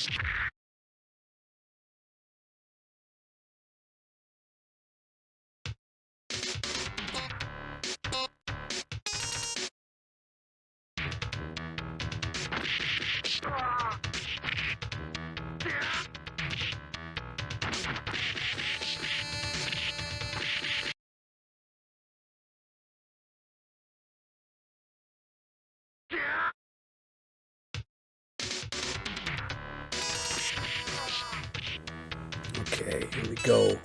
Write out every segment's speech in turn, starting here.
Okay, here we go.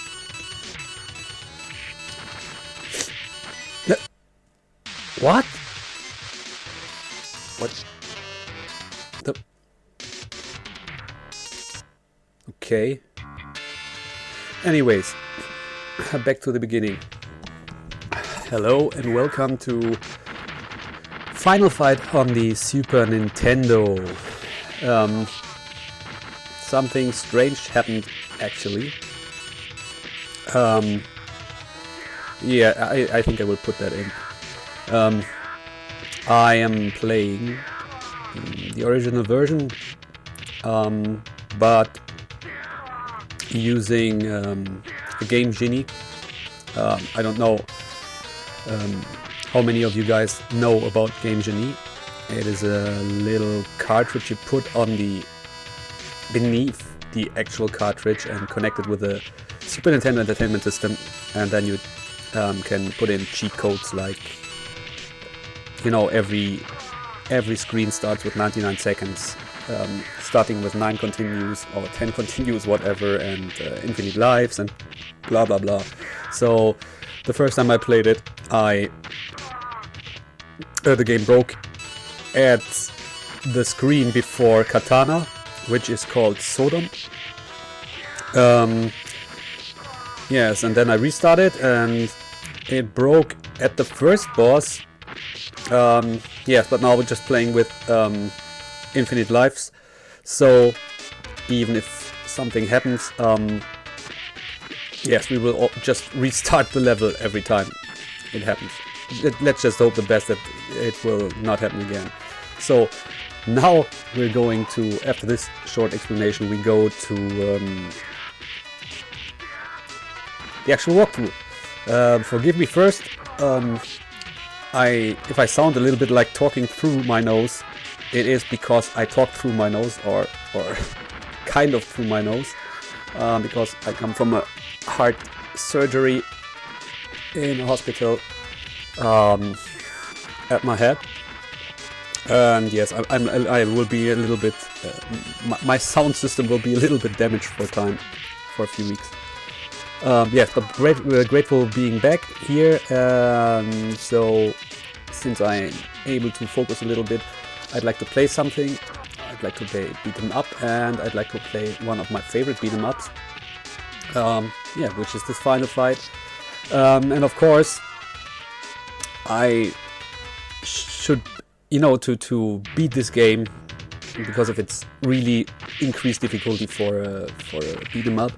What? What? The... Okay. Anyways, back to the beginning. Hello and welcome to Final Fight on the Super Nintendo. Something strange happened actually. Yeah, I think I will put that in. I am playing the original version, but using the game Genie. I don't know how many of you guys know about game Genie. It is a little cartridge you put on the beneath the actual cartridge and connect it with a Super Nintendo Entertainment System, and then you can put in cheat codes like, you know, every screen starts with 99 seconds, starting with 9 continues or 10 continues, whatever, and infinite lives and blah blah blah. So the first time I played it, the game broke at the screen before Katana, which is called Sodom. Yes, and then I restarted and it broke at the first boss. Yes, but now we're just playing with infinite lives, so even if something happens, yes, we will just restart the level every time it happens. Let's just hope the best that it will not happen again. So now we're going to, after this short explanation, we go to the actual walkthrough. Forgive me first, if I sound a little bit like talking through my nose, it is because I talk through my nose, or kind of through my nose, because I come from a heart surgery in a hospital at my head. And yes, I will be a little bit, my sound system will be a little bit damaged for a few weeks. Yes, but grateful being back here. So since I'm able to focus a little bit, I'd like to play something. I'd like to play beat 'em up, and I'd like to play one of my favorite beat 'em ups. Yeah, which is this Final Fight. And of course, I should, you know, to beat this game, because of its really increased difficulty for a beat 'em up.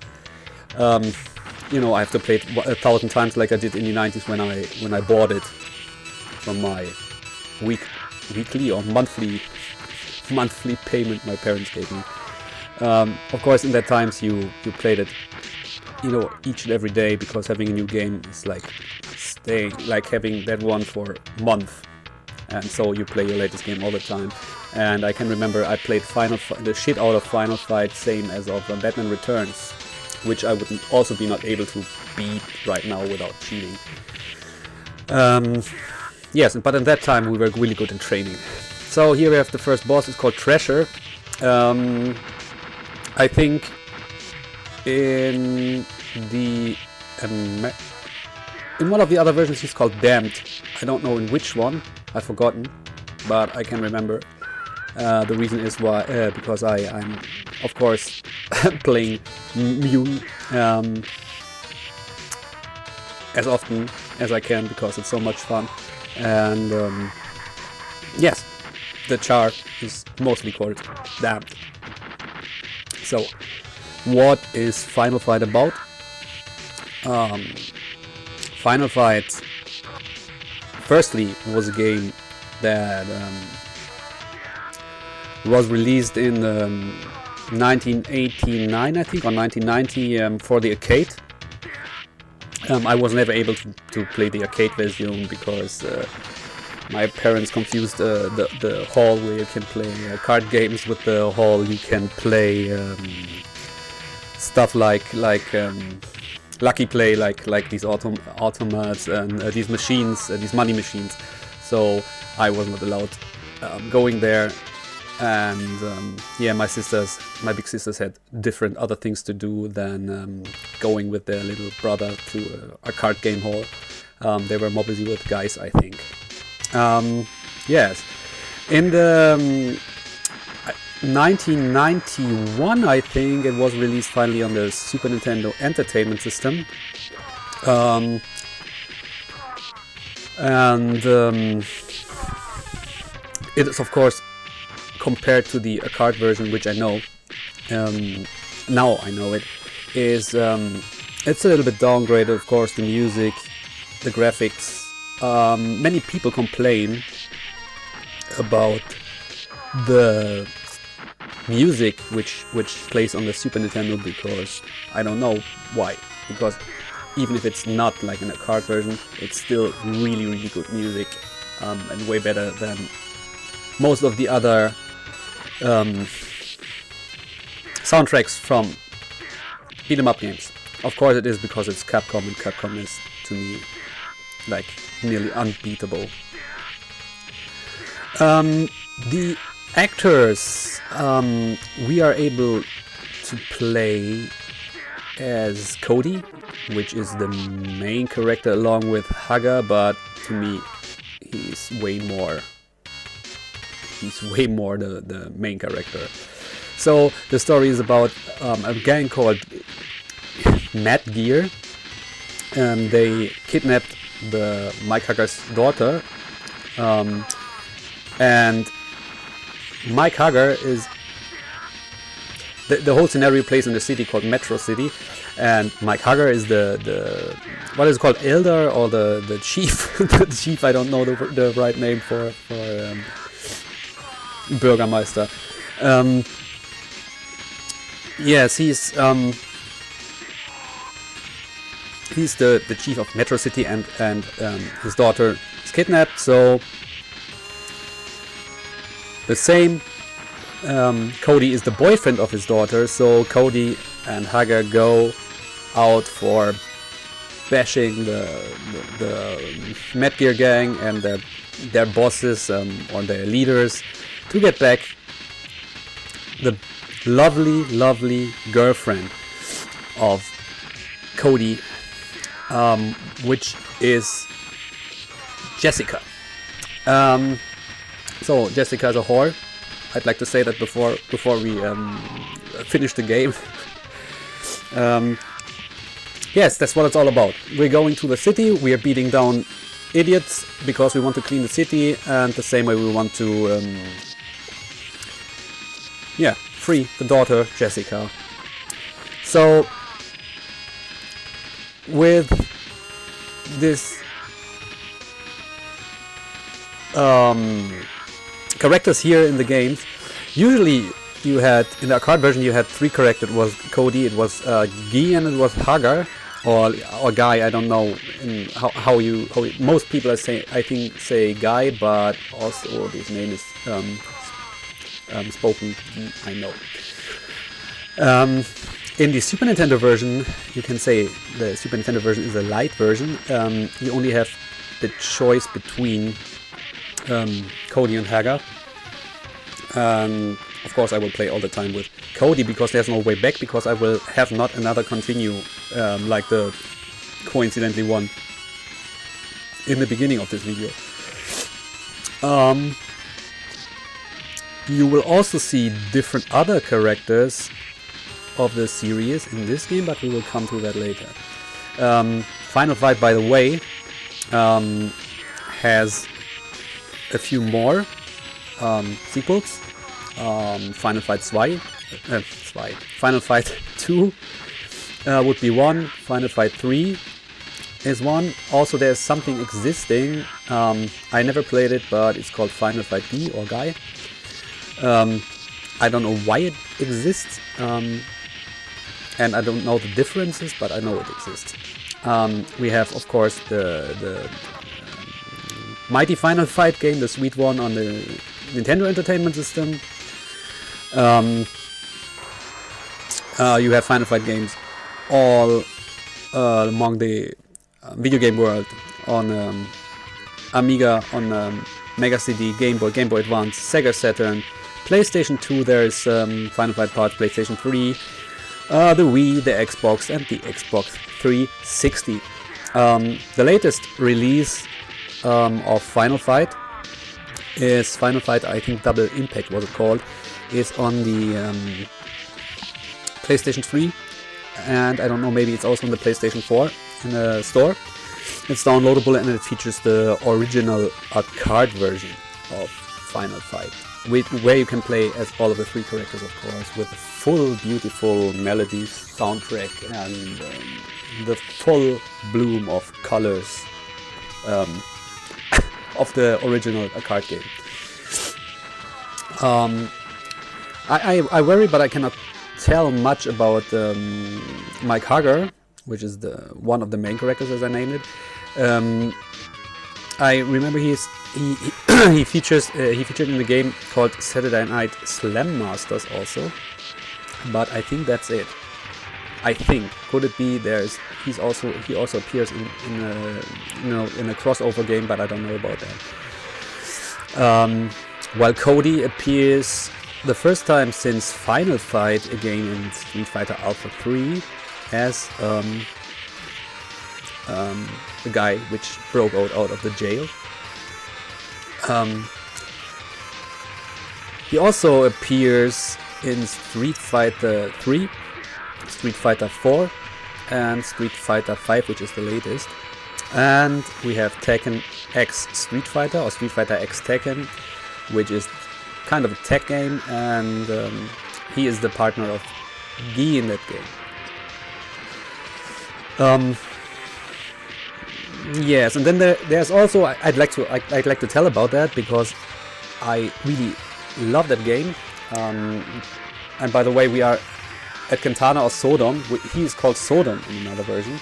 You know, I have to play it 1,000 times like I did in the 90s when I bought it from my weekly or monthly payment my parents gave me. Of course, in that times you played it, you know, each and every day, because having a new game is like having that one for a month, and so you play your latest game all the time. And I can remember I played the shit out of Final Fight, same as of Batman Returns, which I would also be not able to beat right now without cheating. Yes, but in that time we were really good in training. So here we have the first boss. It's called Treasure. I think in one of the other versions he's called Damned. I don't know in which one, I've forgotten, but I can remember. The reason is why, because I'm of course playing Mune as often as I can, because it's so much fun. And yes, the char is mostly called Damned. So what is Final Fight about? Final Fight firstly was a game that was released in 1989, I think, or 1990 for the arcade. I was never able to play the arcade version because my parents confused the hall where you can play card games with the hall you can play stuff like Lucky Play, like these automats and these machines, these money machines. So I was not allowed going there. And yeah, my big sisters had different other things to do than going with their little brother to a card game hall. They were more busy with guys, I think. Yes, in the 1991, I think it was released finally on the Super Nintendo Entertainment System. It is, of course, compared to the arcade version, which I know, now I know it, is it's a little bit downgraded, of course, the music, the graphics. Many people complain about the music which plays on the Super Nintendo, because I don't know why, because even if it's not like an arcade version, it's still really, really good music, and way better than most of the other soundtracks from beat 'em up games. Of course it is because it's Capcom, and Capcom is, to me, like nearly unbeatable. The actors, we are able to play as Cody, which is the main character, along with Haga, but to me he's way more the main character. So the story is about a gang called Mad Gear. They kidnapped the Mike Hugger's daughter, and Mike Hugger is the whole scenario plays in the city called Metro City, and Mike Hugger is the what is it called, elder or the chief? The chief, I don't know the right name for Bürgermeister. Yes, he's the chief of Metro City, and his daughter is kidnapped. So the same, Cody is the boyfriend of his daughter. So Cody and Haga go out for bashing the Mad Gear gang and their bosses, or their leaders, to get back the lovely girlfriend of Cody, which is Jessica. So Jessica is a whore. I'd like to say that before we finish the game. Yes, that's what it's all about. We're going to the city, we are beating down idiots because we want to clean the city, and the same way we want to free the daughter, Jessica. So with this characters here in the games, usually you had, in the arcade version, you had 3 characters. It was Cody, it was Guy, and it was Hagar, or Guy. I don't know how most people say Guy, but also his name is spoken, I know. In the Super Nintendo version, you can say the Super Nintendo version is a light version. You only have the choice between Cody and Haga. Of course I will play all the time with Cody, because there's no way back, because I will have not another continue like the coincidentally one in the beginning of this video. You will also see different other characters of the series in this game, but we will come to that later. Final Fight, by the way, has a few more sequels. Final Fight 2, Final Fight 2 would be one, Final Fight 3 is one. Also there's something existing, I never played it, but it's called Final Fight Guy or Guy. I don't know why it exists, and I don't know the differences, but I know it exists. We have, of course, the mighty Final Fight game, the sweet one on the Nintendo Entertainment System. You have Final Fight games all among the video game world on Amiga, on Mega CD, Game Boy, Game Boy Advance, Sega Saturn, PlayStation 2. There is Final Fight parts, PlayStation 3, the Wii, the Xbox, and the Xbox 360. The latest release of Final Fight is Final Fight, I think Double Impact was it called, is on the PlayStation 3, and I don't know, maybe it's also on the PlayStation 4 in the store. It's downloadable and it features the original arcade version of Final Fight, where you can play as all of the 3 characters, of course, with full beautiful melodies, soundtrack, and the full bloom of colors of the original arcade game. I worry, but I cannot tell much about Mike Hager, which is the one of the main characters, as I named it. I remember he featured in the game called Saturday Night Slam Masters also, but I think that's it. I think, could it be he also appears in a crossover game, but I don't know about that. While Cody appears the first time since Final Fight again in Street Fighter Alpha 3 as the guy which broke out of the jail. He also appears in Street Fighter 3, Street Fighter 4, and Street Fighter 5, which is the latest. And we have Tekken X Street Fighter, or Street Fighter X Tekken, which is kind of a tech game, and he is the partner of Guy in that game. Yes, and then there's also, I'd like to tell about that, because I really love that game. And by the way, we are at Kantana or Sodom. He is called Sodom in another version,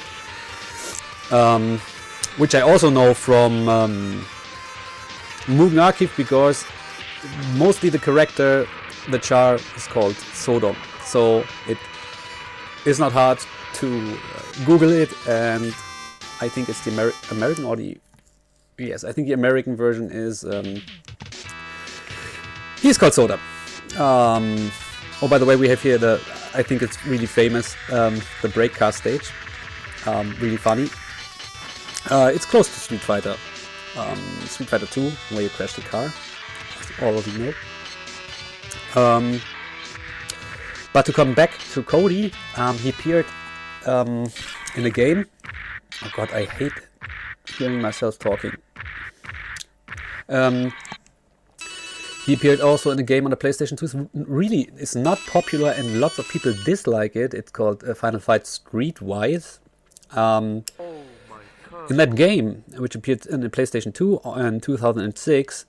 which I also know from Mugen Archive, because mostly the character, the char, is called Sodom. So it is not hard to Google it, and I think it's the American or the... Yes, I think the American version is... he's called Soda. Oh, by the way, we have here the... I think it's really famous, the break car stage. Really funny. It's close to Street Fighter. Street Fighter 2, where you crash the car, as all of you know. But to come back to Cody, he appeared in a game. Oh god, I hate hearing myself talking. He appeared also in a game on the PlayStation 2. Really, it's not popular and lots of people dislike it. It's called Final Fight Streetwise. In that game, which appeared in the PlayStation 2 in 2006,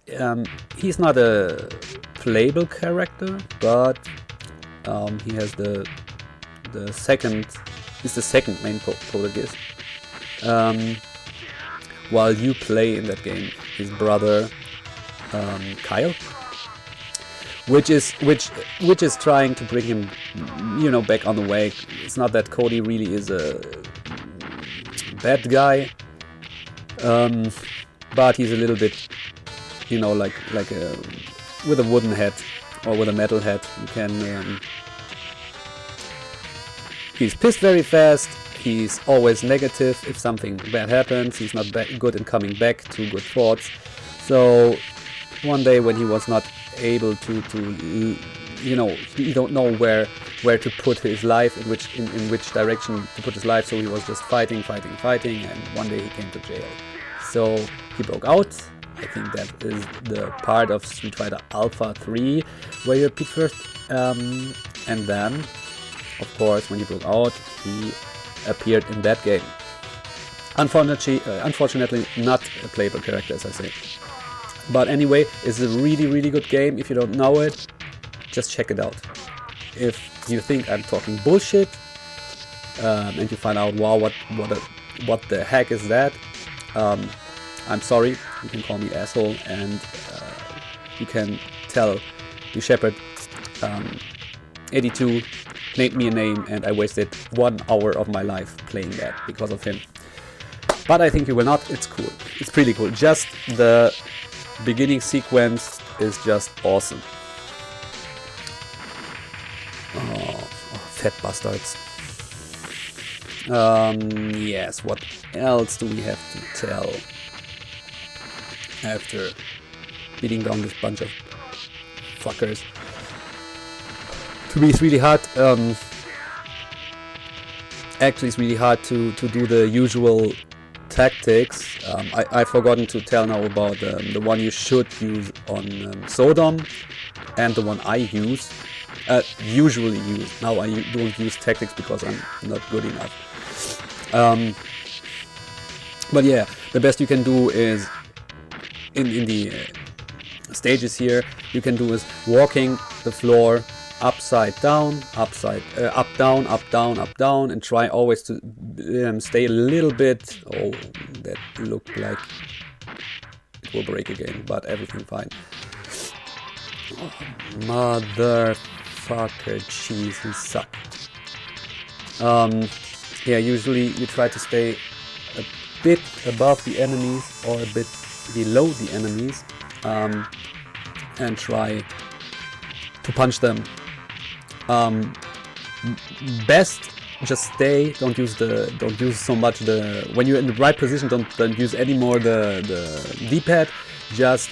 he's not a playable character, but he has the second. He's the second main protagonist. While you play in that game his brother Kyle, which is trying to bring him, back on the way. It's not that Cody really is a bad guy, but he's a little bit, like a with a wooden head or with a metal head. You can. He's pissed very fast. He's always negative if something bad happens. He's not good in coming back to good thoughts. So one day when he was not able to he don't know where to put his life, in which direction to put his life. So he was just fighting, and one day he came to jail. So he broke out. I think that is the part of Street Fighter Alpha 3 where you appeared first, and then, of course, when he broke out, he appeared in that game. Unfortunately, not a playable character, as I say. But anyway, it's a really, really good game. If you don't know it, just check it out. If you think I'm talking bullshit, and you find out, wow, what the heck is that? I'm sorry. You can call me asshole, and you can tell the Shepherd 82 made me a name, and I wasted 1 hour of my life playing that because of him. But I think you will not. It's cool. It's pretty cool. Just the beginning sequence is just awesome. Oh, fat bastards. Yes, what else do we have to tell after beating down this bunch of fuckers? To me, it's really hard. Actually, it's really hard to do the usual tactics. I've forgotten to tell now about the one you should use on Sodom, and the one I usually use. Now I don't use tactics because I'm not good enough. But yeah, the best you can do is in the stages here. You can do is walking the floor upside down, up down, up down, up down, and try always to stay a little bit. Oh, that looked like it will break again, but everything fine. Oh, motherfucker, jeez, he suck. Yeah, usually you try to stay a bit above the enemies or a bit below the enemies, and try to punch them. Best just stay. Don't use so much the. When you're in the right position, don't use any more the D-pad. Just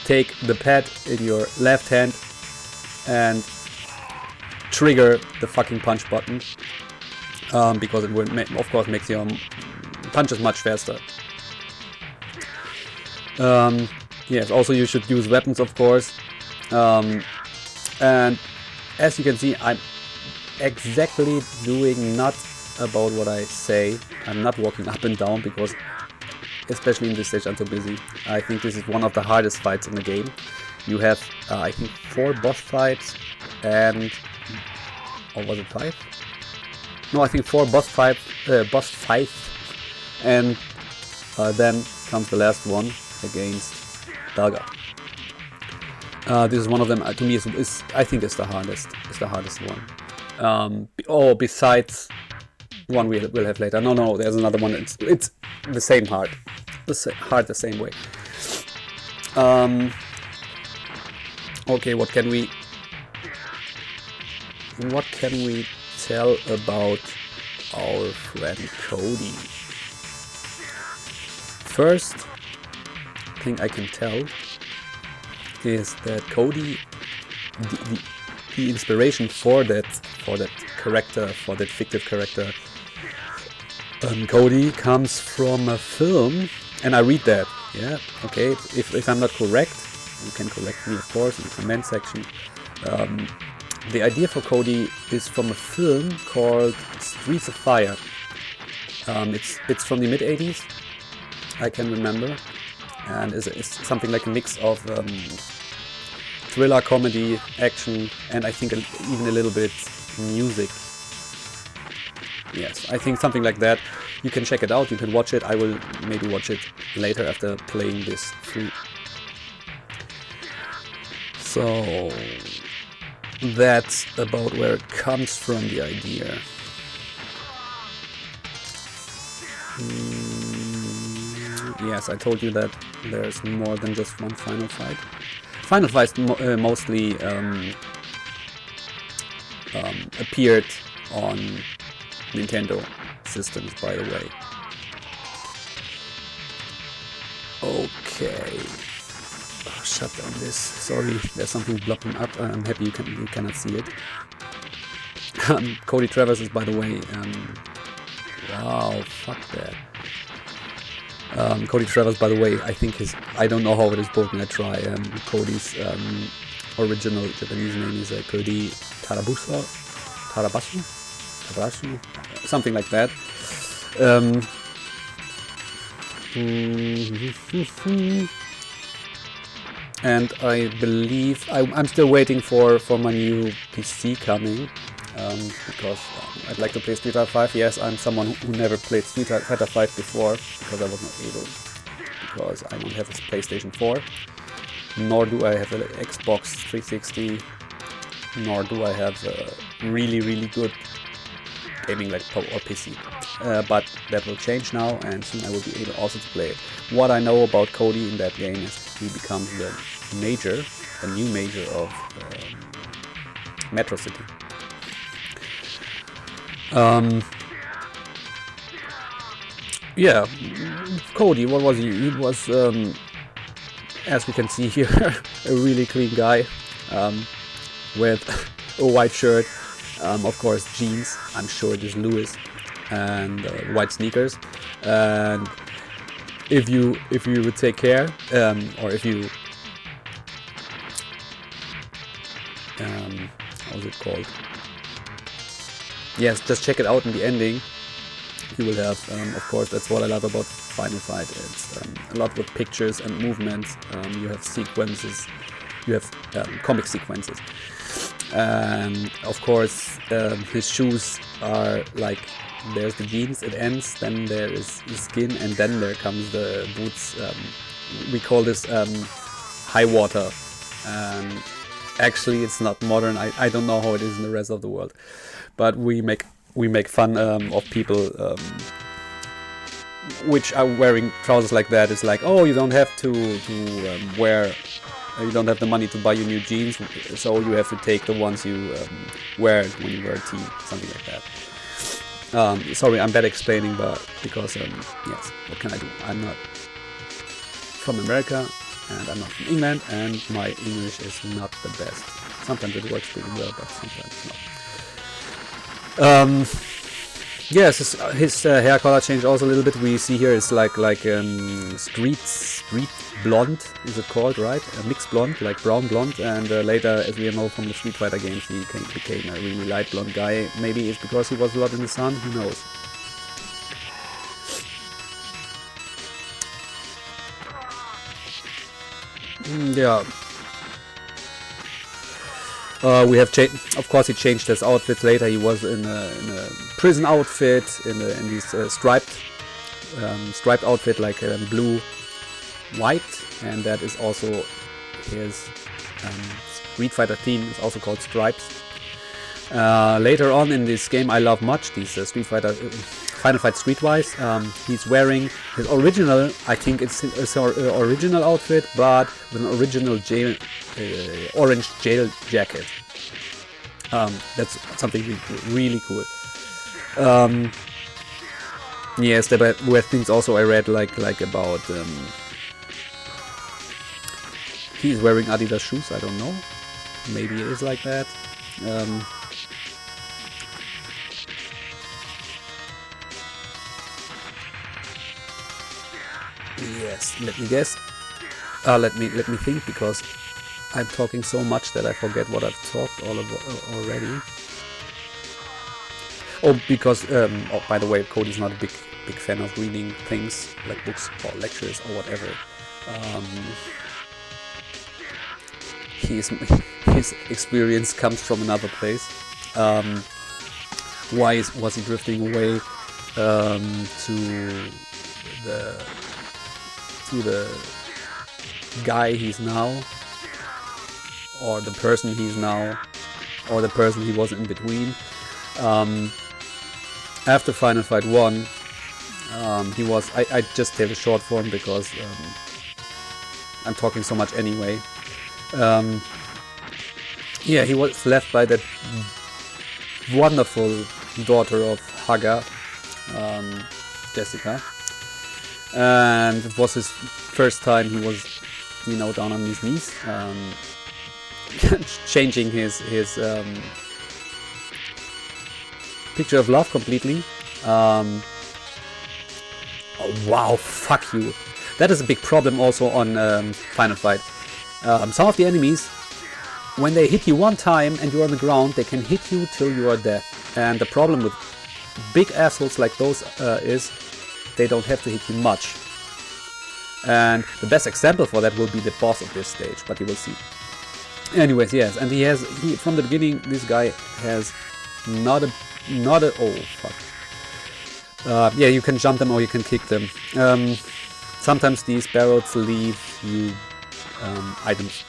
take the pad in your left hand and trigger the fucking punch button, because it will of course makes your punches much faster. Yes, also you should use weapons, of course, and as you can see, I'm exactly doing not about what I say. I'm not walking up and down because, especially in this stage, I'm so busy. I think this is one of the hardest fights in the game. You have, I think, 4 boss fights and... or was it 5? No, I think 4 boss fights, and then comes the last one against Daga. This is one of them. To me, is I think it's the hardest. It's the hardest one. Oh, besides one we'll have later. No, there's another one. It's the same hard. The same way. Okay, what can we tell about our friend Cody? First thing I can tell is that Cody, the inspiration for that character, for that fictive character, Cody, comes from a film, and I read that. Yeah, okay. If I'm not correct, you can correct me, of course, in the comment section. The idea for Cody is from a film called Streets of Fire. It's from the mid-80s, I can remember, and it's something like a mix of thriller, comedy, action, and I think even a little bit music. Yes, I think something like that. You can check it out, you can watch it. I will maybe watch it later after playing this through. So that's about where it comes from, the idea. Yes, I told you that there's more than just one final fight. Final fights mostly appeared on Nintendo systems, by the way. Okay. Oh, shut down this. Sorry, there's something blocking up. I'm happy you cannot see it. Cody Travers is, by the way, wow, fuck that. Cody Travers, by the way, I think I don't know how it is spoken, I try. Cody's original Japanese name is Cody Tarabasu, something like that. and I believe I'm still waiting for my new PC coming, because I'd like to play Street Fighter 5. Yes, I'm someone who never played Street Fighter 5 before because I was not able, because I don't have a PlayStation 4, nor do I have an Xbox 360, nor do I have a really good gaming laptop or PC. But that will change now, and soon I will be able also to play it. What I know about Cody in that game is he becomes the new major of Metro City. Yeah, Cody, what was he? He was, as we can see here, a really clean guy, with a white shirt, of course jeans, I'm sure it is Lewis, and white sneakers. And if you would take care, or if you how's it called? Yes, just check it out in the ending. You will have, of course, that's what I love about Final Fight. It's a lot with pictures and movements. You have sequences, you have comic sequences, and of course his shoes are like, there's the jeans, it ends, then there is the skin, and then there comes the boots. We call this high water, and actually it's not modern. I don't know how it is in the rest of the world, but we make fun of people which are wearing trousers like that. It's like, oh, you don't have to wear, you don't have the money to buy your new jeans, so you have to take the ones you wear when you wear a tee, something like that. Sorry, I'm bad explaining, but because yes, what can I do? I'm not from America, and I'm not from England, and my English is not the best. Sometimes it works pretty well, but sometimes not. Yes, his hair color changed also a little bit. We see here it's like street blonde, is it called, right? A mixed blonde, like brown blonde, and later, as we know from the Street Fighter games, he became a really light blonde guy. Maybe it's because he was a lot in the sun, who knows? Yeah. We have changed. Of course, he changed his outfit later. He was in a prison outfit, in this striped outfit, like blue, white, and that is also his Street Fighter theme. Is also called Stripes. Later on in this game, I love much these Street Fighter, Final Fight Streetwise. He's wearing his original. I think it's his original outfit, but with an original orange jail jacket. That's something really cool. Yes, there were things also I read like about he's wearing Adidas shoes. I don't know. Maybe it is like that. Yes, let me guess. Let me think, because I'm talking so much that I forget what I've talked already. Oh, because oh, by the way, Cody's not a big fan of reading things like books or lectures or whatever. His experience comes from another place. Why was he drifting away to the guy he's now, or the person he's now, or the person he was in between? After Final Fight 1, he was, I just have a short form because I'm talking so much anyway. Yeah, he was left by that wonderful daughter of Haga, Jessica, and it was his first time he was, down on his knees, changing his picture of love completely. Oh wow, fuck you. That is a big problem also on Final Fight. Some of the enemies, when they hit you one time and you're on the ground, they can hit you till you are dead. And the problem with big assholes like those is they don't have to hit you much. And the best example for that will be the boss of this stage, but you will see. Anyways, yes, and he from the beginning, this guy has not a oh fuck. Yeah, you can jump them or you can kick them. Sometimes these barrels leave you items.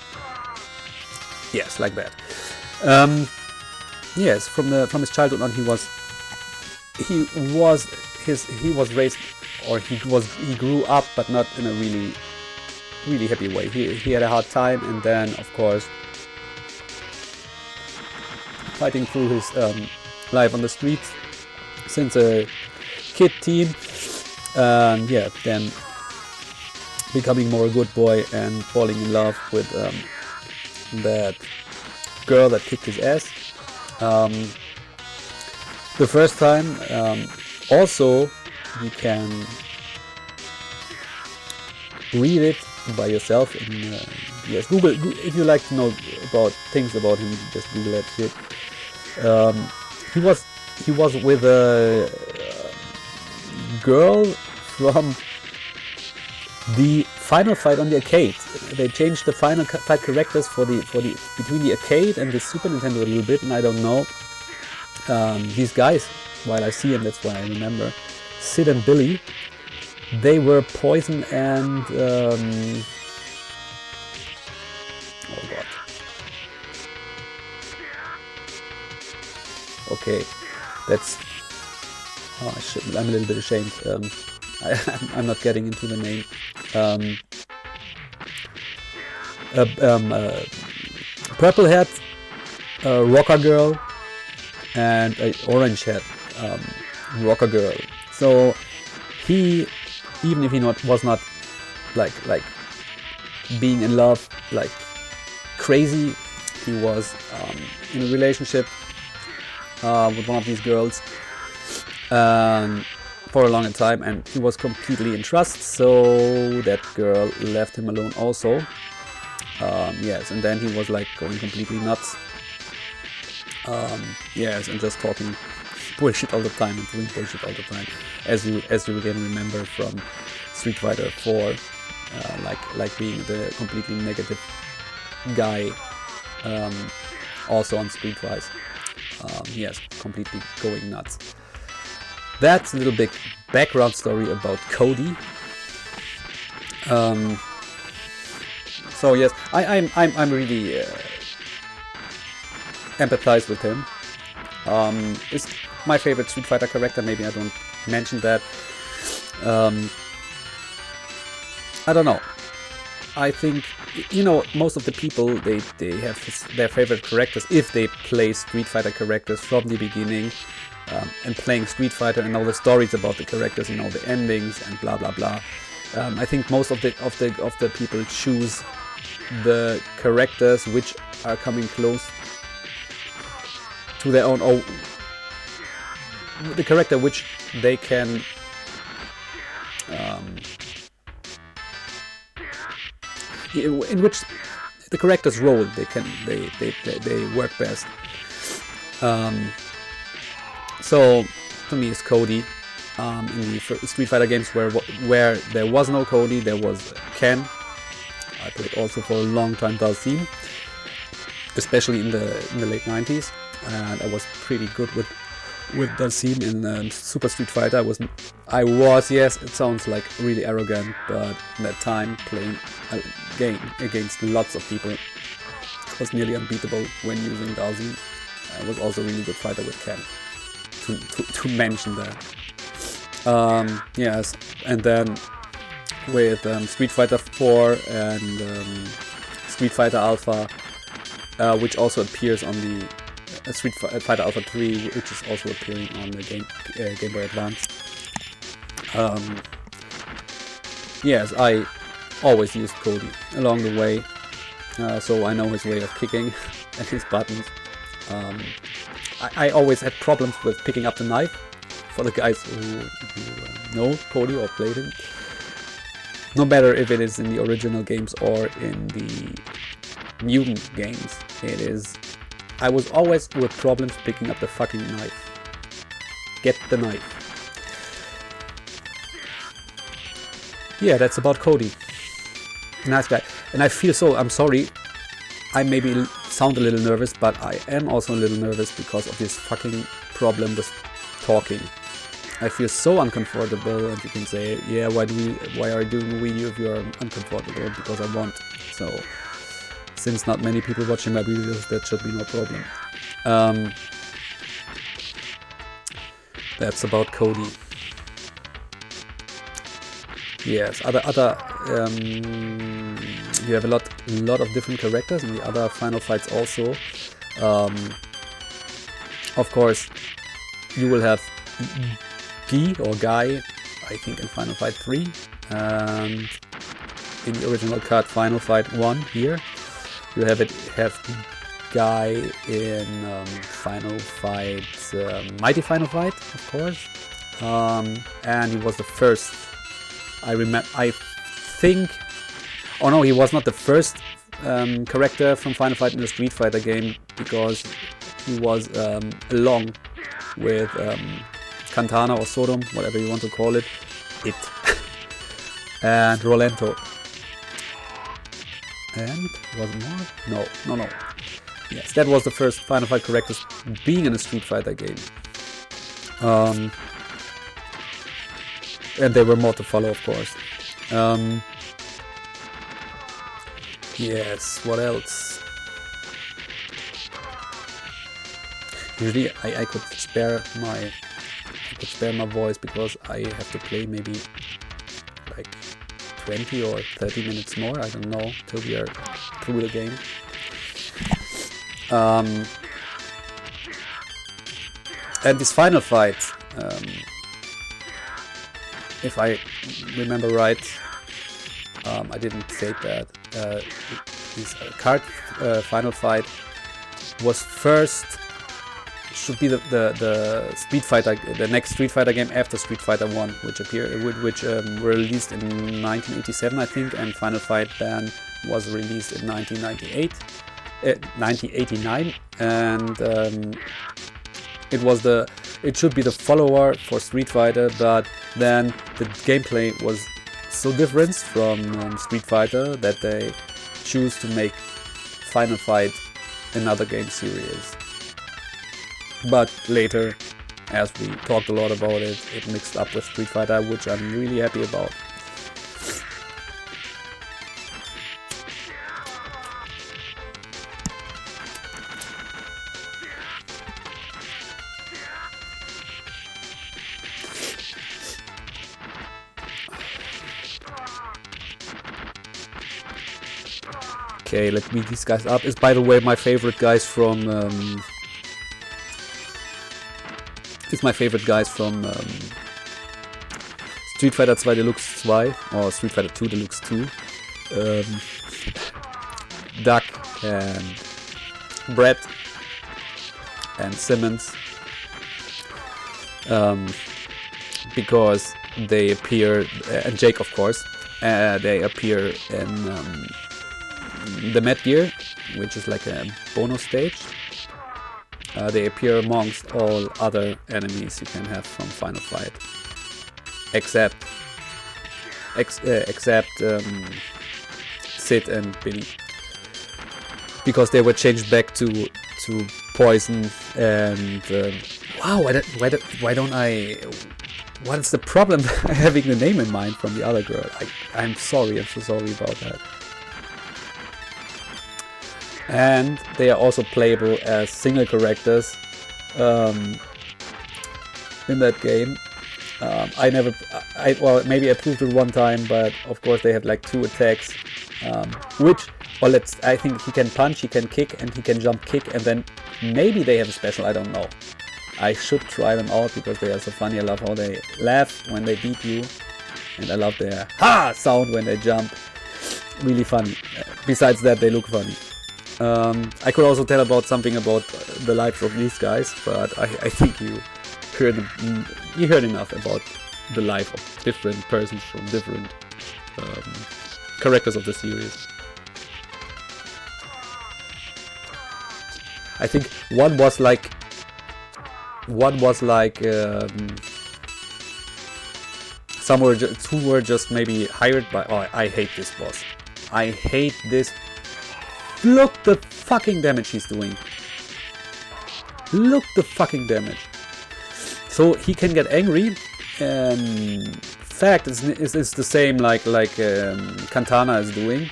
Yes, like that. Yes, from his childhood on, he was raised, or he grew up, but not in a really happy way. He had a hard time, and then of course fighting through his life on the streets since a teen, and yeah, then becoming more a good boy and falling in love with that girl that kicked his ass. The first time, also you can read it by yourself in yes, Google if you like to know about things about him. Just Google that shit. He was with a girl from the final fight on the arcade. They changed the final fight characters for the between the arcade and the Super Nintendo a little bit, and I don't know. These guys, while I see them, that's why I remember. Sid and Billy, they were Poison and oh god. Okay, that's oh shit. I'm a little bit ashamed. I'm not getting into the name. Purple Hat, Rocker Girl, and Orange Hat, Rocker Girl. So he, even if he was not like being in love like crazy, he was in a relationship with one of these girls for a long time, and he was completely in trust, so that girl left him alone also. Yes, and then he was like going completely nuts. Yes, and just talking bullshit all the time and doing bullshit all the time, as you can remember from Street Fighter 4, like being the completely negative guy, also on Streetwise. Yes, completely going nuts. That's a little bit background story about Cody. So yes, I'm really empathize with him. It's my favorite Street Fighter character. Maybe I don't mention that. I don't know. I think, you know, most of the people, they have their favorite characters if they play Street Fighter characters from the beginning, and playing Street Fighter and know the stories about the characters, you know, the endings and blah blah blah. I think most of the people choose the characters which are coming close to their own, or the character which they can in which the character's role they work best. So to me it's Cody. In the Street Fighter games where there was no Cody, there was Ken. I played also for a long time Dalsim, especially in the late 90s, and I was pretty good with Dalsim in Super Street Fighter. I was, yes, it sounds like really arrogant, but at that time playing a game against lots of people, I was nearly unbeatable when using Dalsim. I was also a really good fighter with Ken, to mention that. Yes, and then with Street Fighter 4 and Street Fighter Alpha, which also appears on the Street Fighter Alpha 3, which is also appearing on the Game Boy Advance. Yes, I always used Cody along the way, so I know his way of kicking and his buttons. I always had problems with picking up the knife. For the guys who know Cody or played him, no matter if it is in the original games or in the Mutant games, I was always with problems picking up the fucking knife. Get the knife. Yeah, that's about Cody. Nice guy. And I feel so, I'm sorry, I maybe sound a little nervous, but I am also a little nervous because of this fucking problem with talking. I feel so uncomfortable, and you can say, yeah, why are you doing a video if you're uncomfortable? Because I want. So, since not many people watching my videos, that should be no problem. That's about Cody. Yes, you have a lot of different characters in the other Final Fights also. Of course, you will have Guy, I think in Final Fight 3, and in the original cut Final Fight 1 here. You have Guy in Final Fight, Mighty Final Fight, of course, and he was the first. I think. Oh no, he was not the first character from Final Fight in the Street Fighter game, because he was along with Cantana or Sodom, whatever you want to call it, and Rolento. And was it more? No. Yes, that was the first Final Fight characters being in a Street Fighter game. And there were more to follow, of course. Yes, what else? Usually I could spare my voice, because I have to play maybe like 20 or 30 minutes more, I don't know, till we are through the game. And this Final Fight, if I remember right, I didn't say that. This card Final Fight was first, should be the Street Fighter, the next Street Fighter game after Street Fighter 1, which were released in 1987, I think, and Final Fight then was released in 1989, and it should be the follower for Street Fighter, but then the gameplay was so different from Street Fighter that they choose to make Final Fight another game series. But later, as we talked a lot about it, it mixed up with Street Fighter, which I'm really happy about. Okay, let me these guys up. Is, by the way, my favorite guys from Street Fighter 2 Deluxe 2 or Street Fighter 2 Deluxe 2. Duck and Brett and Simmons, because they appear, and Jake, of course, they appear in the Met Gear, which is like a bonus stage. They appear amongst all other enemies you can have from Final Fight, except Sid and Billy, because they were changed back to Poison. And wow, why don't I? What is the problem having the name in mind from the other girl? I'm sorry, I'm so sorry about that. And they are also playable as single characters in that game. Well, maybe I proved it one time, but of course they have like 2 attacks, I think he can punch, he can kick, and he can jump kick, and then maybe they have a special, I don't know. I should try them out because they are so funny. I love how they laugh when they beat you, and I love their ha sound when they jump. Really funny. Besides that, they look funny. I could also tell about something about the lives of these guys, but I think you heard enough about the life of different persons from different characters of the series. I think one was like two were just maybe hired by. Oh, I hate this boss. I hate this. Look the fucking damage he's doing. Look the fucking damage. So he can get angry. Fact is the same like Kantana is doing.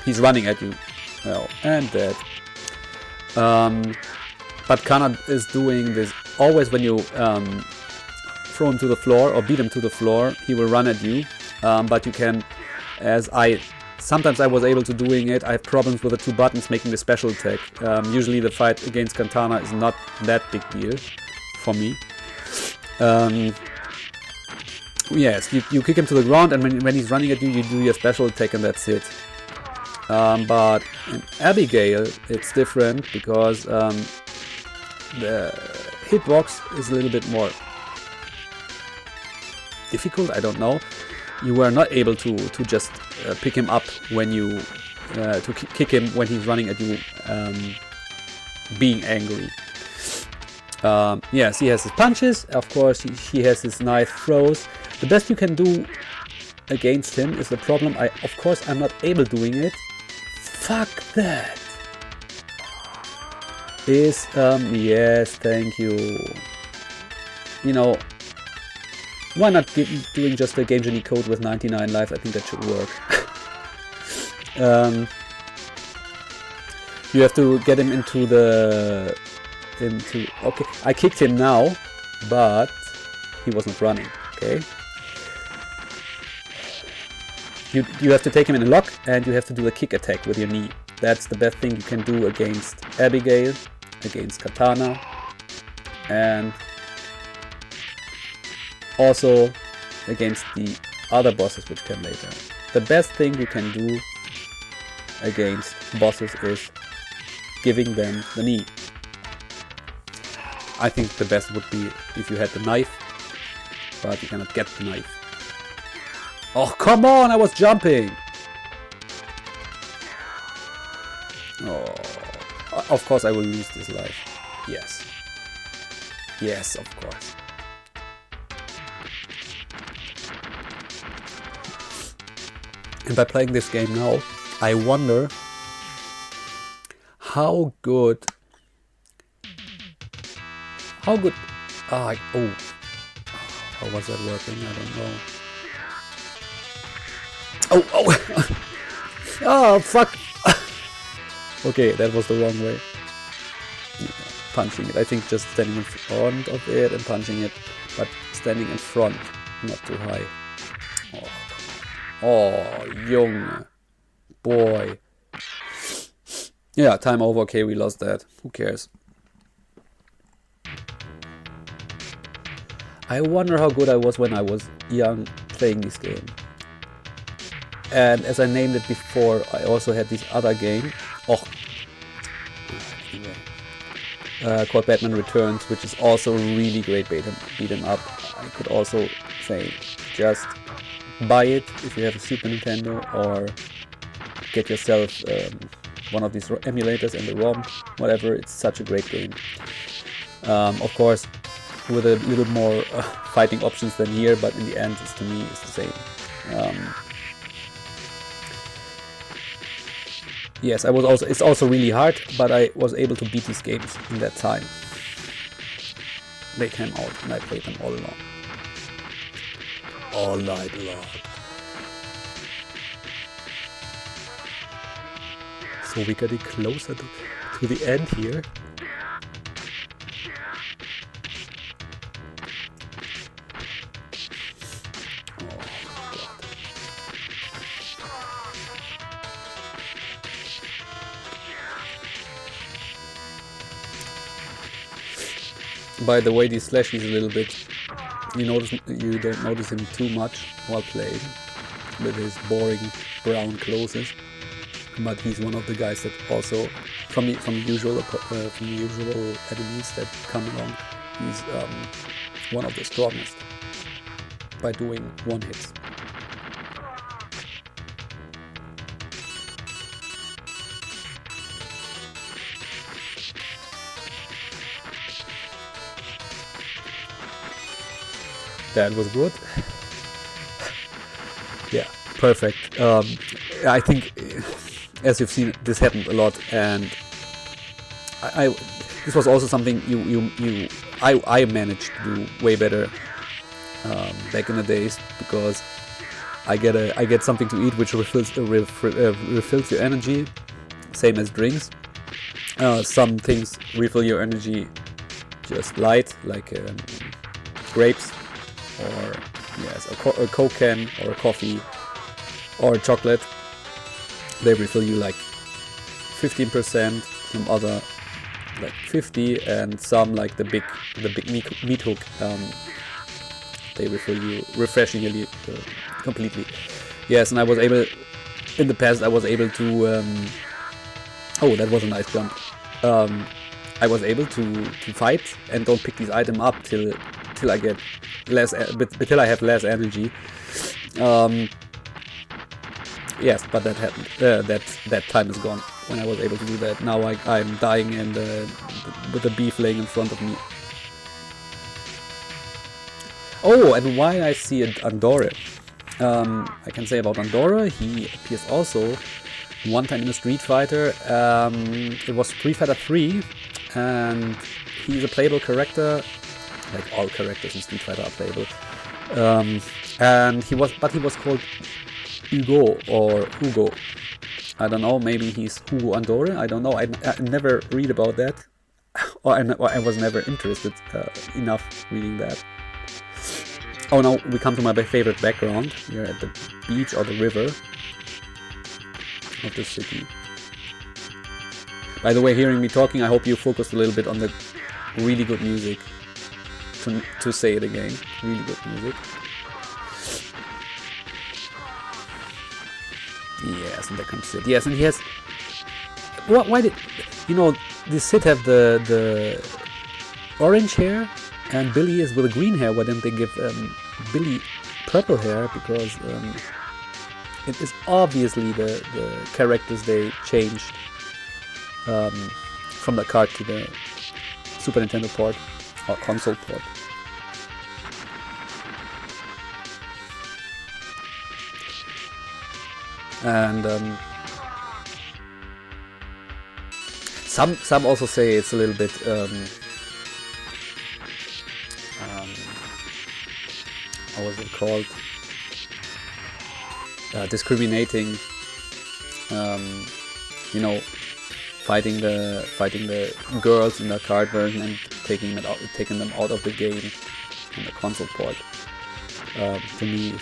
He's running at you. Oh, and dead. But Kana is doing this always when you throw him to the floor or beat him to the floor, he will run at you. But you can, sometimes I was able to doing it. I have problems with the 2 buttons making the special attack. Usually the fight against Kantana is not that big deal for me. Yes, you kick him to the ground, and when he's running at you, you do your special attack, and that's it. But in Abigail, it's different because the hitbox is a little bit more difficult. I don't know. You were not able to just pick him up when you kick him when he's running at you, being angry. Yes, he has his punches. Of course, he has his knife throws. The best you can do against him is the problem. Of course, I'm not able doing it. Fuck that. Is yes, thank you. You know, why not doing just a Game Genie code with 99 lives? I think that should work. You have to get him into okay, I kicked him now, but he wasn't running. Okay. You have to take him in a lock, and you have to do a kick attack with your knee. That's the best thing you can do against Abigail, against Katana, and also against the other bosses which come later. The best thing you can do against bosses is giving them the knee. I think the best would be if you had the knife, but you cannot get the knife. Oh, come on, I was jumping! Oh, of course I will lose this life. Yes. Yes, of course. And by playing this game now, I wonder how good... How was that working? I don't know. Oh! Oh, fuck! Okay, that was the wrong way. Yeah, punching it. I think just standing in front of it and punching it, but standing in front, not too high. Oh, young boy. Yeah, time over. Okay, we lost that. Who cares? I wonder how good I was when I was young playing this game. And as I named it before, I also had this other game. Called Batman Returns, which is also a really great beat 'em up. I could also say just buy it if you have a Super Nintendo, or get yourself one of these emulators and the ROM, whatever. It's such a great game. Of course, with a little more fighting options than here, but in the end, to me, it's the same. Yes, it's also really hard, but I was able to beat these games in that time. They came out and I played them all along. All night long. So we're getting closer to the end here. By the way, these slashies a little bit, you don't notice him too much while playing with his boring brown clothes, but he's one of the guys that also, from the usual enemies that come along, he's one of the strongest by doing one hits. That was good. Yeah, perfect. I think, as you've seen, this happened a lot, and this was also something I managed to do way better back in the days, because I get something to eat which refills your energy, same as drinks. Some things refill your energy just light, like grapes, or yes, a Coke can, or a coffee, or chocolate. They refill you like 15%, some other like 50, and some like the big meat hook. They refill you, refreshing you completely. Yes, and I was able, in the past, I was able to. Oh, that was a nice jump. I was able to fight and don't pick these items up till I get less, till I have less energy. Yes, but that happened. That time is gone when I was able to do that. Now I'm dying and with the beef laying in front of me. Oh, and why I see Andorre. I can say about Andorre, he appears also one time in a Street Fighter. It was Street Fighter 3, and he's a playable character, like all characters in Street Fighter are playable. And he was called Hugo or Hugo. I don't know, maybe he's Hugo Andorre, I don't know. I never read about that, or I was never interested enough reading that. Oh no, we come to my favorite background. Here at the beach or the river of the city. By the way, hearing me talking, I hope you focused a little bit on the really good music. To say it again, really good music. Yes, and there comes Sid. Yes, and he has. Why did did Sid have the orange hair, and Billy is with the green hair? Why didn't they give Billy purple hair? Because it is obviously the characters they changed from the cart to the Super Nintendo port or console port. And some also say it's a little bit how was it called? Discriminating. Fighting the girls in the card version and taking them out of the game on the console port. To me,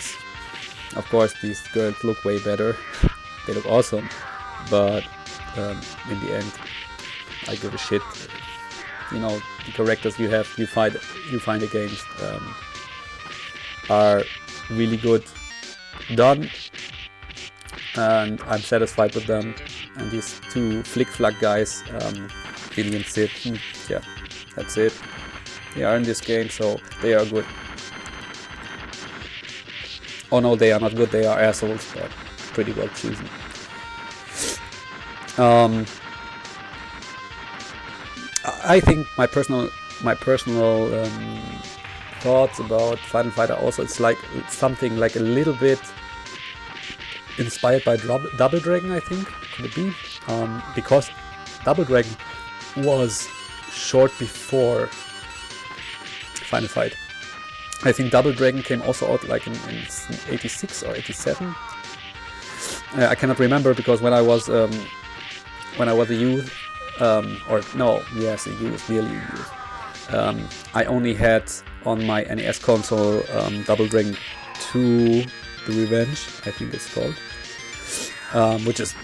of course, these girls look way better. They look awesome, but in the end, I give a shit. The characters you find against are really good done, and I'm satisfied with them. And these two flick-flack guys, Genie and Sid, yeah, that's it. They are in this game, so they are good. Oh no, they are not good, they are assholes, but pretty well chosen. I think my personal thoughts about Final Fighter also, it's something like a little bit inspired by Double Dragon, I think. Could it be? Because Double Dragon was short before Final Fight. I think Double Dragon came also out like in 86 or 87. I cannot remember, because when I was a youth, nearly a youth, I only had on my NES console Double Dragon 2 The Revenge, I think it's called, which is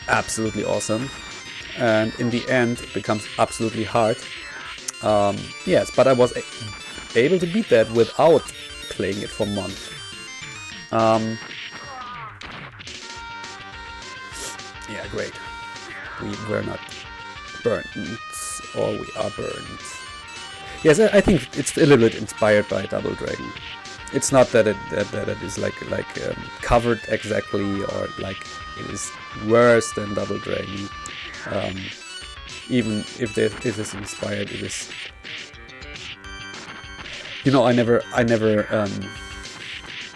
absolutely awesome, and in the end it becomes absolutely hard. Yes, but I was able to beat that without playing it for months. Yeah, great. We were not burnt, or we are burned. Yes, I think it's a little bit inspired by Double Dragon. It's not that it is like covered exactly, or like it is worse than Double Dragon. Even if it is inspired, it is. I never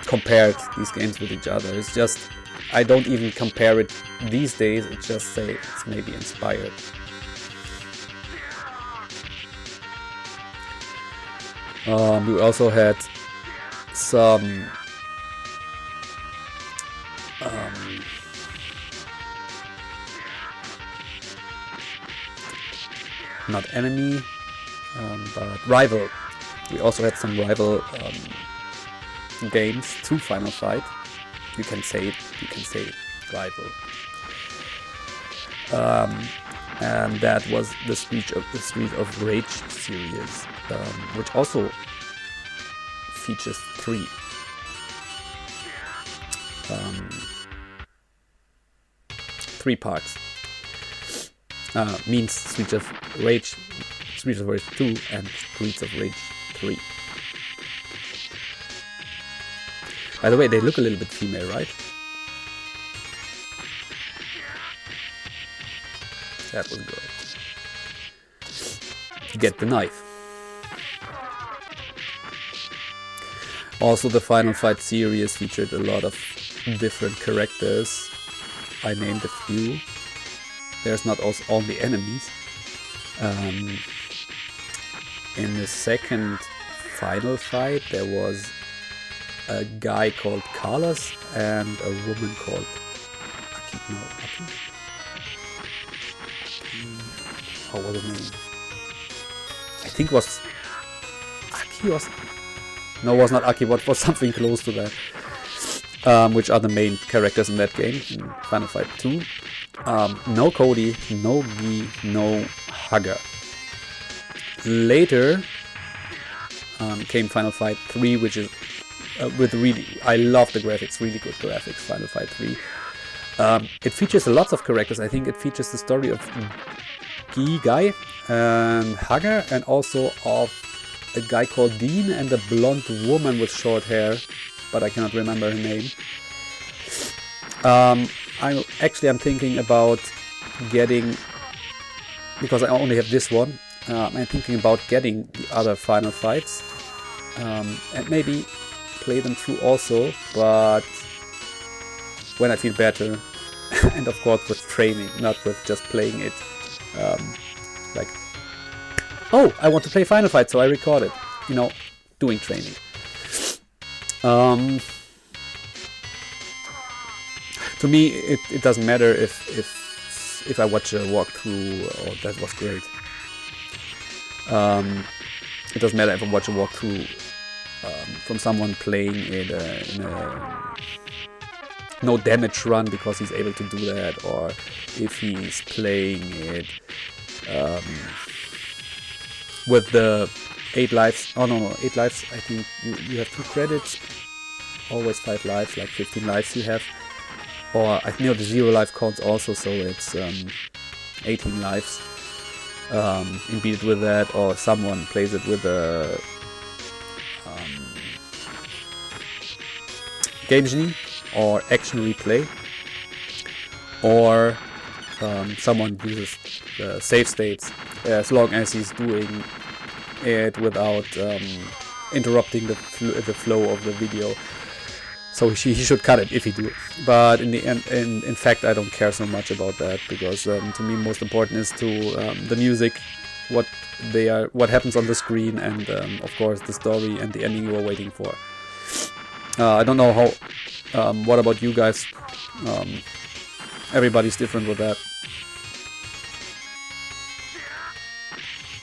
compared these games with each other. It's just, I don't even compare it these days, it's just say it's maybe inspired. We also had some not enemy, but rival. We also had some rival games to Final Fight. You can say rival. And that was the Street of Rage series, which also features 3. Three parts. Means Street of Rage 2 and Streets of Rage 3. By the way, they look a little bit female, right? That was good. Get the knife. Also, the Final Fight series featured a lot of different characters. I named a few. There's not also only enemies. In the second Final Fight, there was a guy called Carlos and a woman called Aki. How was her name? I think it was Aki. No, it was not Aki. What was something close to that? Which are the main characters in that game, in Final Fight 2. No Cody, no Guy, no Hugger. Later came Final Fight 3, which is with really, I love the graphics, really good graphics, Final Fight 3. It features lots of characters. I think it features the story of Guy and Hugger, and also of a guy called Dean and a blonde woman with short hair, but I cannot remember her name. I'm thinking about getting, because I only have this one, I'm thinking about getting the other Final Fights and maybe play them through also, but when I feel better, and of course with training, not with just playing it like, oh, I want to play Final Fight, so I record it, you know, doing training. To me, it doesn't matter if I watch a walkthrough. Oh, that was great. It doesn't matter if I watch a walkthrough from someone playing it in a no damage run because he's able to do that, or if he's playing it with the 8 lives. Oh no, 8 lives. I think you have 2 credits. Always 5 lives, like 15 lives you have. Or I know the 0 life counts also, so it's 18 lives. You beat it with that, or someone plays it with a Game Genie or Action Replay, or someone uses save states, as long as he's doing it without interrupting the flow of the video. So he should cut it if he do it. But in the end, in fact, I don't care so much about that, because to me most important is to the music, what happens on the screen, and of course the story and the ending you are waiting for. I don't know how. What about you guys? Everybody's different with that.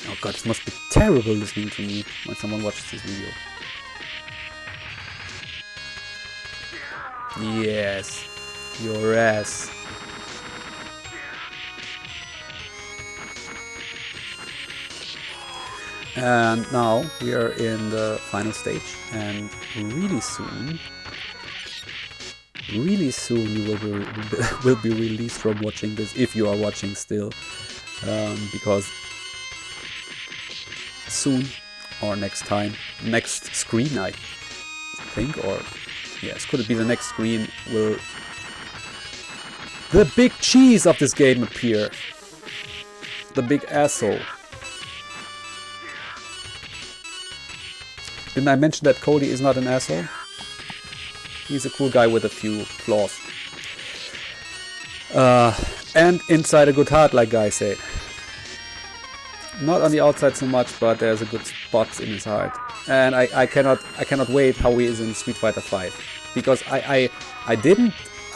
Oh god, it must be terrible listening to me when someone watches this video. Yes, your ass. And now we are in the final stage, and really soon you will be released from watching this, if you are watching still, because soon, or next screen I think, or yes, could it be the next screen, will the big cheese of this game appear, the big asshole. Didn't I mention that Cody is not an asshole? He's a cool guy with a few flaws. And inside a good heart, like guys say. Not on the outside so much, but there's a good spot in his heart. And I cannot wait how he is in Street Fighter 5. Because I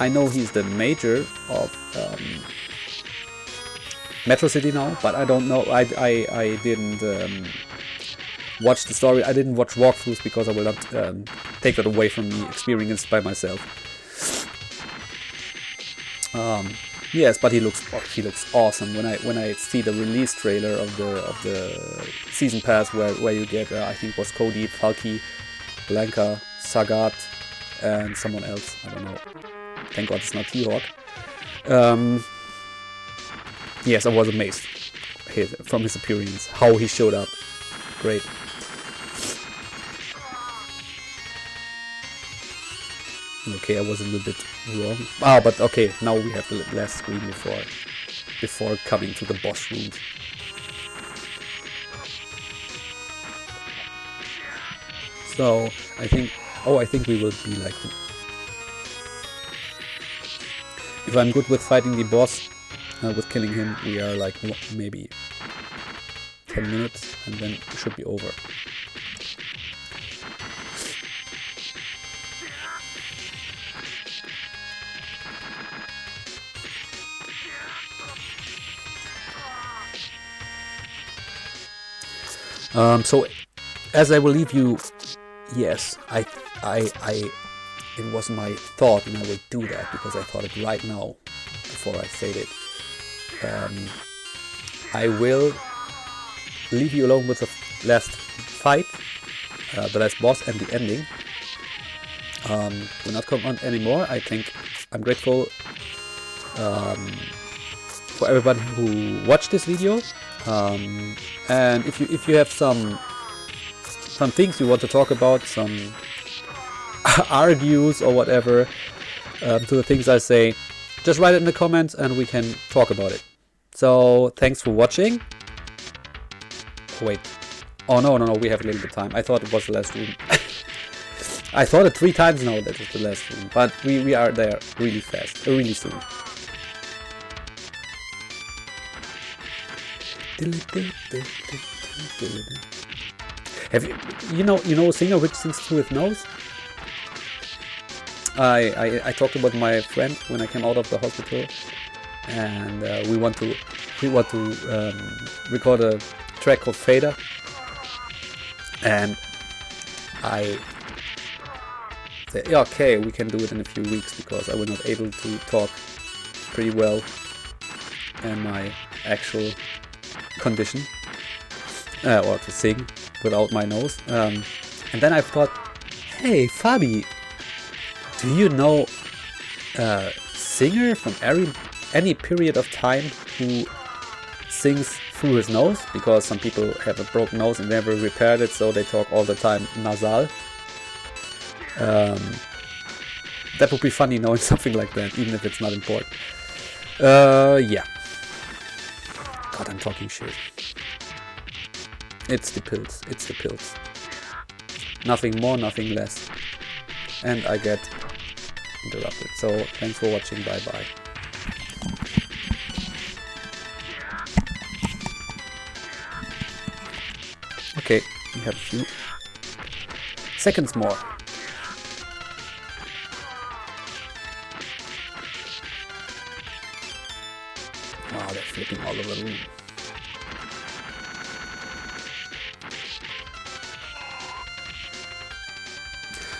know he's the major of Metro City now, but I don't know, I didn't watch the story, I didn't watch walkthroughs because I will not take that away from me experiencing it by myself. Yes, but he looks awesome. When I see the release trailer of the season pass where you get I think it was Cody, Falky, Blanca, Sagat, and someone else. I don't know. Thank God it's not T-Hawk. Yes, I was amazed from his appearance, how he showed up. Great. Okay, I was a little bit wrong. Ah, but okay, now we have the last screen before coming to the boss room. So I think we will be like, if I'm good with fighting the boss, with killing him, we are like maybe 10 minutes and then it should be over. So as I will leave you, yes, it was my thought, and I will do that because I thought it right now before I said it. I will leave you alone with the last fight, the last boss, and the ending. Will not come on anymore. I think I'm grateful for everybody who watched this video. And if you have some things you want to talk about, some argues or whatever to the things I say, just write it in the comments and we can talk about it. So thanks for watching. Wait, oh no, we have a little bit of time. I thought it was the last room. I thought it 3 times now that it's the last room, but we are there really fast, really soon. Have you know a singer which sings through his nose? I talked about my friend when I came out of the hospital, and we want to record a track called Fader, and I said, yeah, okay, we can do it in a few weeks because I was not able to talk pretty well in my actual condition, or to sing without my nose. And then I thought, hey Fabi, do you know a singer from any period of time who sings through his nose? Because some people have a broken nose and never repaired it, so they talk all the time nasal. That would be funny knowing something like that, even if it's not important. Yeah. God, I'm talking shit. It's the pills. It's the pills. Nothing more, nothing less. And I get interrupted. So thanks for watching. Bye bye. Okay, we have a few seconds more. Wow, they're flipping all over the room.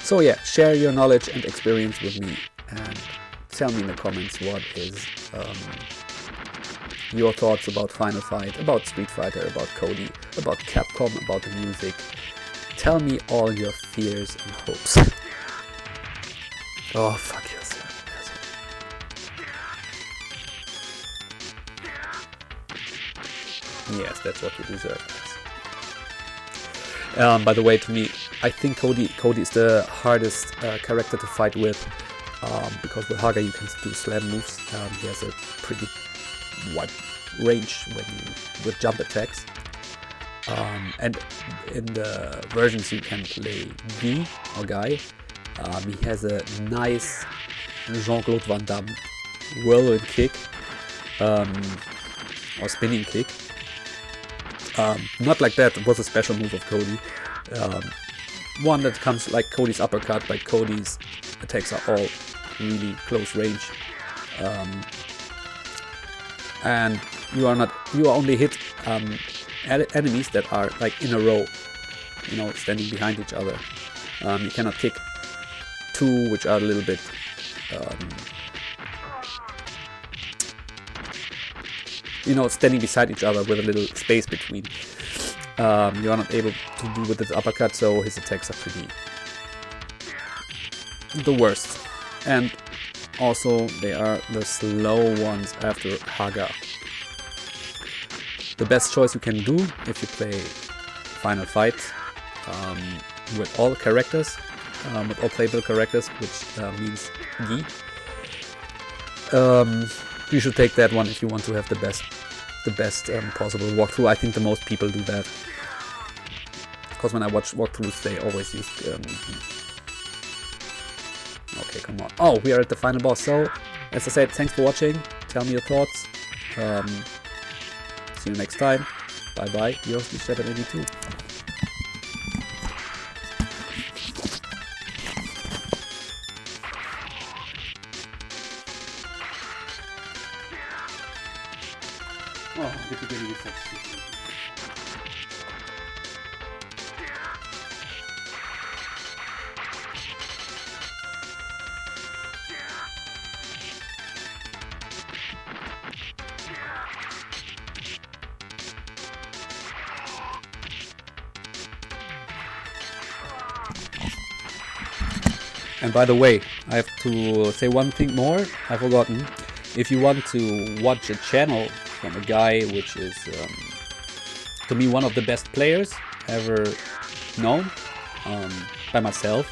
So yeah, share your knowledge and experience with me and tell me in the comments what is your thoughts about Final Fight, about Street Fighter, about Cody, about Capcom, about the music. Tell me all your fears and hopes. Oh, fuck yourself. Yes, that's what you deserve. By the way, to me, I think Cody is the hardest character to fight with, because with Haga you can do slam moves. He has a pretty wide range with jump attacks. And in the versions you can play Guy or Guy, He has a nice Jean-Claude Van Damme whirlwind kick, or spinning kick. Not like that, it was a special move of Cody. One that comes like Cody's uppercut, but Cody's attacks are all really close range. And you only hit enemies that are like in a row, you know, standing behind each other. You cannot kick two which are a little bit you know, standing beside each other with a little space between. You are not able to do with his uppercut, so his attacks are pretty the worst. And also they are the slow ones after Haga. The best choice you can do if you play Final Fight with all characters, with all playable characters, which means Gi. You should take that one if you want to have the best possible walkthrough. I think the most people do that, because when I watch walkthroughs, they always use okay, come on. Oh, we are at the final boss. So, as I said, thanks for watching. Tell me your thoughts. See you next time. Bye bye. Yours, 782. Oh, the beginning is so stupid. And by the way, I have to say one thing more. I've forgotten. If you want to watch a channel from a guy which is, to me, one of the best players ever known by myself,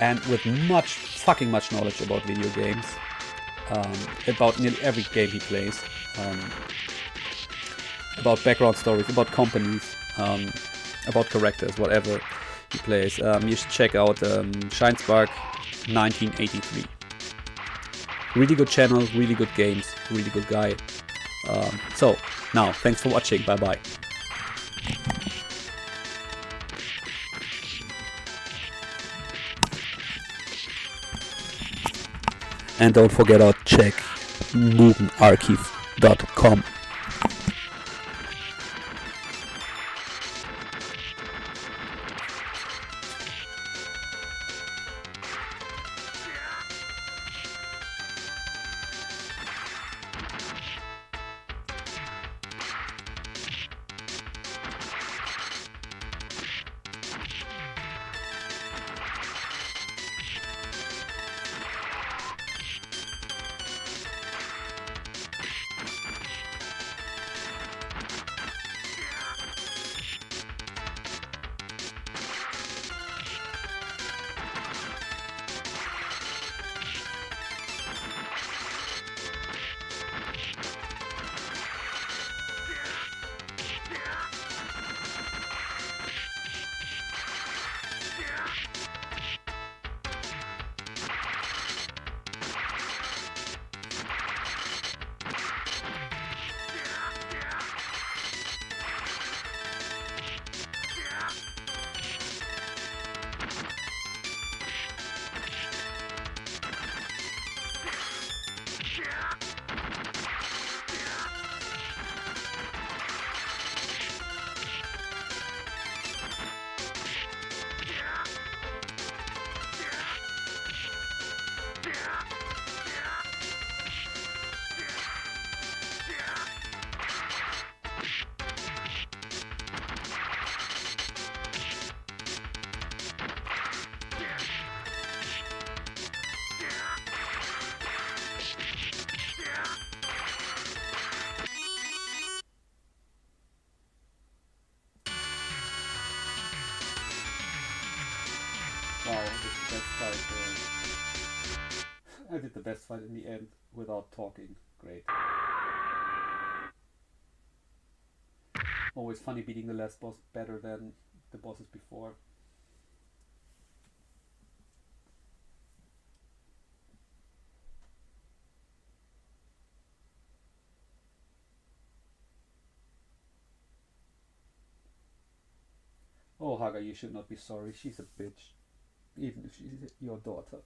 and with fucking much knowledge about video games, about nearly every game he plays, about background stories, about companies, about characters, whatever he plays. You should check out Shinespark 1983. Really good channel, really good games, really good guy. So, now, thanks for watching, bye bye. And don't forget to check mugenarchive.com. Wow, I did the best fight. I did the best fight in the end without talking. Great. Always funny beating the last boss better than the bosses before. Oh, Haga, you should not be sorry. She's a bitch. Even if she's your daughter.